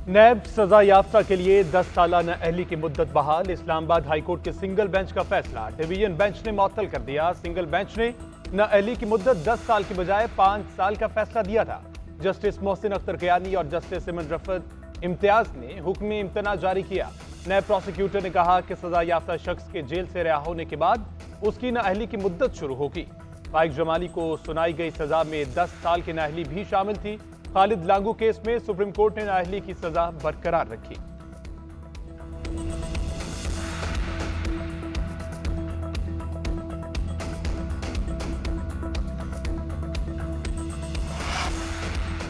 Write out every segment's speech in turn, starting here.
नैब सजा याफ्ता के लिए 10 साल नाअहली की मुद्दत बहाल। इस्लामाबाद हाईकोर्ट के सिंगल बेंच का फैसला डिवीजन बेंच ने मुअत्तल कर दिया। सिंगल बेंच ने नाअहली की मुद्दत 10 साल की बजाय 5 साल का फैसला दिया था। जस्टिस मोहसिन अख्तर कियानी और जस्टिस इमन रफत इम्तियाज ने हुक्म इम्तना जारी किया। नैब प्रोसिक्यूटर ने कहा कि सजा याफ्ता शख्स के जेल से रिहा होने के बाद उसकी नाअहली की मुद्दत शुरू होगी। फाइक जमाली को सुनाई गई सजा में 10 साल की नाअहली भी शामिल थी। खालिद लांगू केस में सुप्रीम कोर्ट ने नाअहली की सजा बरकरार रखी।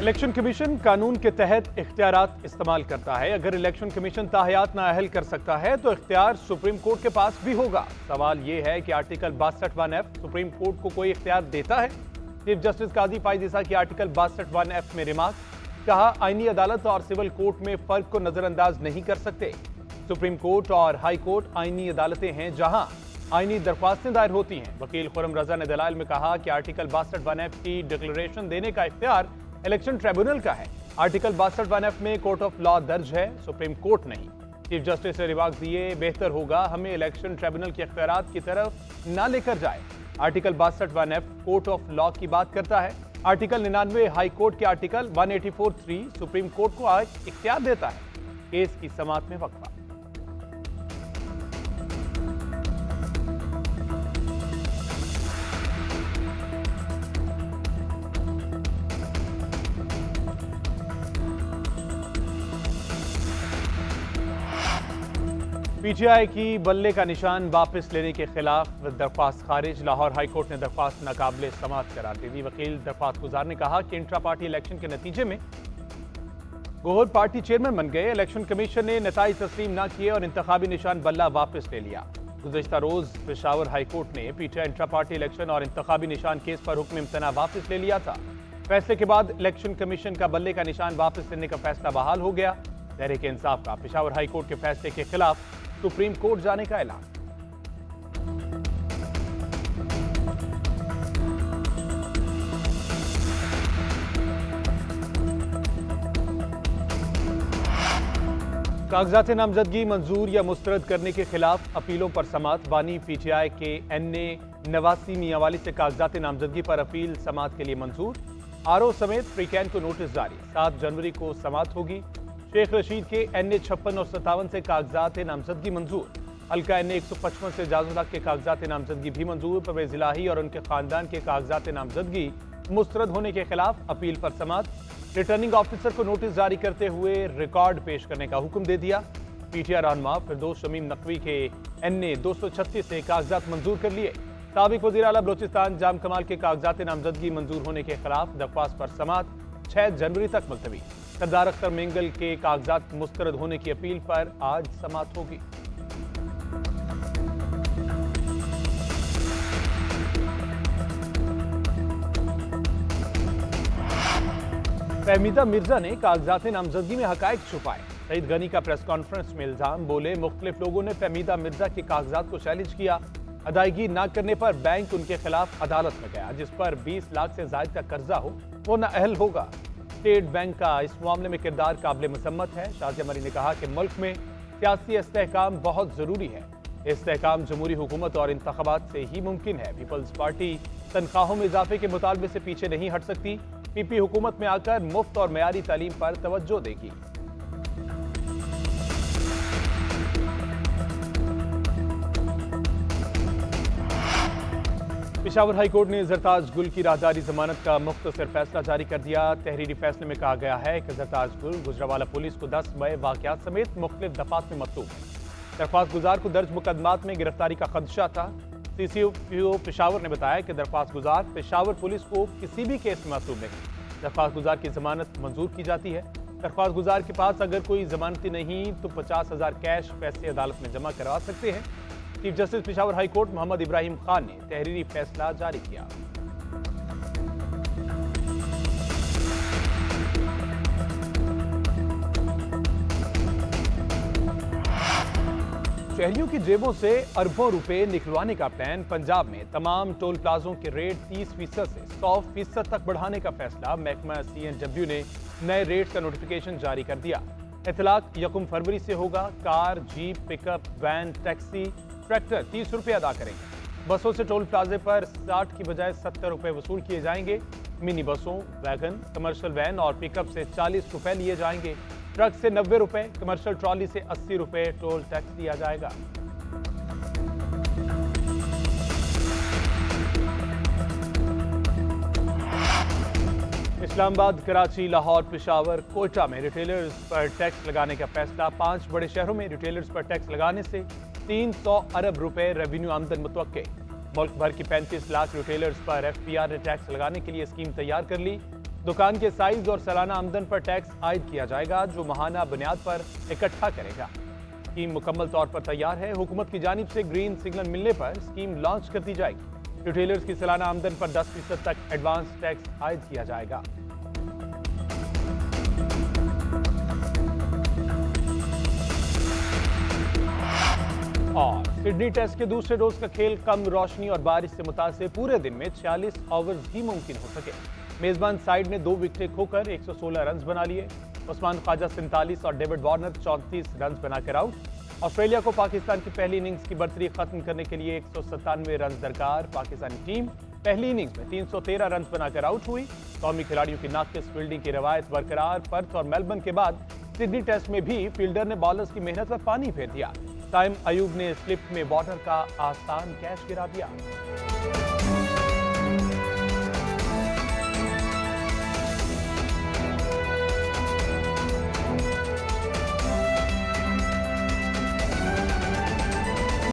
इलेक्शन कमीशन कानून के तहत इख्तियारात इस्तेमाल करता है। अगर इलेक्शन कमीशन ताहयात नाअहल कर सकता है तो इख्तियार सुप्रीम कोर्ट के पास भी होगा। सवाल यह है कि आर्टिकल 62(1)F सुप्रीम कोर्ट को कोई इख्तियार देता है। चीफ जस्टिस काजी फाइज ईसा की आर्टिकल 62(1)F में रिमार्क, कहा आईनी अदालत और सिविल कोर्ट में फर्क को नजरअंदाज नहीं कर सकते। सुप्रीम कोर्ट और हाई कोर्ट आईनी अदालतें हैं जहां आईनी दरख्वास्तें दायर होती हैं। वकील खुरम रजा ने दलाइल में कहा कि आर्टिकल 62(1)F की डिक्लेरेशन देने का इख्तियार इलेक्शन ट्रिब्यूनल का है। आर्टिकल 62(1)F में कोर्ट ऑफ लॉ दर्ज है, सुप्रीम कोर्ट नहीं। चीफ जस्टिस ने रिमार्क दिए, बेहतर होगा हमें इलेक्शन ट्रिब्यूनल के इख्तियारात की तरफ ना लेकर जाए। Article 62(1)F court of law की बात करता है। आर्टिकल 99 हाई कोर्ट के आर्टिकल 184(3) सुप्रीम कोर्ट को आज इख्तियार देता है केस की समाअत में वक्फा। पीटीआई की बल्ले का निशान वापस लेने के खिलाफ दरख्वास्त खारिज। लाहौर हाईकोर्ट ने दरख्वास्त नाकाबिले समाअत करार दे दी। वकील दरख्वास्त गुजार ने कहा कि इंट्रा पार्टी इलेक्शन के नतीजे में गोहर पार्टी चेयरमैन बन गए। इलेक्शन कमीशन ने नताइज तस्लीम न किए और इंतखाबी निशान बल्ला वापस ले लिया। गुज़श्ता रोज पेशावर हाईकोर्ट ने पीटीआई इंट्रा पार्टी इलेक्शन और इंतखाबी निशान केस पर हुक्म इम्तना वापस ले लिया था। फैसले के बाद इलेक्शन कमीशन का बल्ले का निशान वापस लेने का फैसला बहाल हो गया। तहरीक इंसाफ का पेशावर हाईकोर्ट के फैसले के खिलाफ सुप्रीम कोर्ट जाने का ऐलान। कागजात नामजदगी मंजूर या मुस्तरद करने के खिलाफ अपीलों पर समाअत। बानी पीटीआई के NA नवासी मियांवाली से कागजात नामजदगी पर अपील समाअत के लिए मंजूर। RO समेत प्रीकैन को नोटिस जारी। 7 जनवरी को समाअत होगी। शेख रशीद के NA 56 और 57 से कागजात नामजदगी मंजूर। हल्का NA 155 से जाजुल हक के कागजात नामजदगी भी मंजूर। परवेज इलाही और उनके खानदान के कागजात नामजदगी मुस्तरद होने के खिलाफ अपील पर समाअत। रिटर्निंग ऑफिसर को नोटिस जारी करते हुए रिकॉर्ड पेश करने का हुक्म दे दिया। पीटीआई रहनुमा फिरदौस शमीम नकवी के NA 236 से कागजात मंजूर कर लिए। साबिक वज़ीर आला बलोचिस्तान जाम कमाल के कागजात नामजदगी मंजूर होने के खिलाफ दरख्वास्त पर समाअत 6 जनवरी तक मुलतवी। सरदार अख्तर मेंगल के कागजात मुस्तरद होने की अपील पर आज समाअत होगी। फहमीदा मिर्जा ने कागजात नामजदगी में हकायक छुपाए। सईद गनी का प्रेस कॉन्फ्रेंस में इल्जाम, बोले मुख्तलिफ लोगों ने फहमीदा मिर्जा के कागजात को चैलेंज किया। अदायगी न करने पर बैंक उनके खिलाफ अदालत में गया। जिस पर 20 लाख से ज्यादा का कर्जा हो वो नाअहल होगा। स्टेट बैंक का इस मामले में किरदार काबिल मसम्मत है। शाज़िया मरी ने कहा कि मुल्क में सियासी इस्तेहकाम बहुत जरूरी है। इस्तेहकाम जमहूरी हुकूमत और इंतखाबात से ही मुमकिन है। पीपल्स पार्टी तनख्वाहों में इजाफे के मुतालबे से पीछे नहीं हट सकती। PP हुकूमत में आकर मुफ्त और मयारी तालीम पर तवज्जो देगी। पेशावर हाईकोर्ट ने जरताज गुल की राहदारी जमानत का मुख्तसर फैसला जारी कर दिया। तहरीरी फैसले में कहा गया है कि जरताज गुल गुजरावाला पुलिस को 10 मई वाकयात समेत मुख्तलिफ दफात में मतलूब है। दरख्वास्त गुजार को दर्ज मुकदमात में गिरफ्तारी का खदशा था। CCO पेशावर ने बताया कि दरख्वास्त गुजार पेशावर पुलिस को किसी भी केस में मतलूब नहीं। दरख्वास्त गुजार की जमानत मंजूर की जाती है। दरख्वास्त गुजार के पास अगर कोई जमानती नहीं तो 50,000 कैश पैसे अदालत में जमा करवा सकते हैं। Chief justice Peshawar high court Mohammad Ibrahim Khan ने तहरीरी फैसला जारी किया। शहरियों की जेबों से अरबों रुपए निकलवाने का प्लान। पंजाब में तमाम टोल प्लाजों के रेट 30% से 100% तक बढ़ाने का फैसला। महकमा CNW ने नए रेट्स का नोटिफिकेशन जारी कर दिया। इतलाक 1 फरवरी से होगा। Car, jeep, pickup, van, taxi, tractor 30 रुपये अदा करेंगे। बसों से टोल प्लाजे पर 60 की बजाय 70 रुपये वसूल किए जाएंगे। मिनी बसों, वैगन, कमर्शियल वैन और पिकअप से 40 रुपये लिए जाएंगे। ट्रक से 90 रुपये, कमर्शियल ट्रॉली से 80 रुपये टोल टैक्स दिया जाएगा। इस्लामाबाद, कराची, लाहौर, पेशावर, कोयटा में रिटेलर्स पर टैक्स लगाने का फैसला। 5 बड़े शहरों में रिटेलर्स पर टैक्स लगाने से 300 अरब रुपए रेवेन्यू आमदन मुतवक्के। मुल्क भर की 35 लाख रिटेलर्स पर FPR ने टैक्स लगाने के लिए स्कीम तैयार कर ली। दुकान के साइज और सालाना आमदन पर टैक्स आयद किया जाएगा, जो माहाना बुनियाद पर इकट्ठा करेगा। स्कीम मुकम्मल तौर पर तैयार है। हुकूमत की जानिब से ग्रीन सिग्नल मिलने पर स्कीम लॉन्च कर दी जाएगी। रिटेलर्स की सालाना आमदन पर 10% तक एडवांस टैक्स आयद किया जाएगा। और सिडनी टेस्ट के दूसरे रोज का खेल कम रोशनी और बारिश से मुतासिर पूरे दिन में 46 ओवर्स ही मुमकिन हो सके। मेजबान साइड ने 2 विकेटें खोकर 116 रन बना लिए। उस्मान ख्वाजा 47 और डेविड वार्नर 34 रन बनाकर आउट। ऑस्ट्रेलिया को पाकिस्तान की पहली इनिंग्स की बर्तरी खत्म करने के लिए 197 रन दरकार। पाकिस्तानी टीम पहली इनिंग्स में 313 रन बनाकर आउट हुई। कौमी खिलाड़ियों की नाकिस फील्डिंग की रवायत बरकरार। पर्थ और मेलबर्न के बाद सिडनी टेस्ट में भी फील्डर ने बॉलर्स की मेहनत पर पानी फेर दिया। टाइम अयूब ने स्लिप में बॉर्डर का आसान कैच गिरा दिया।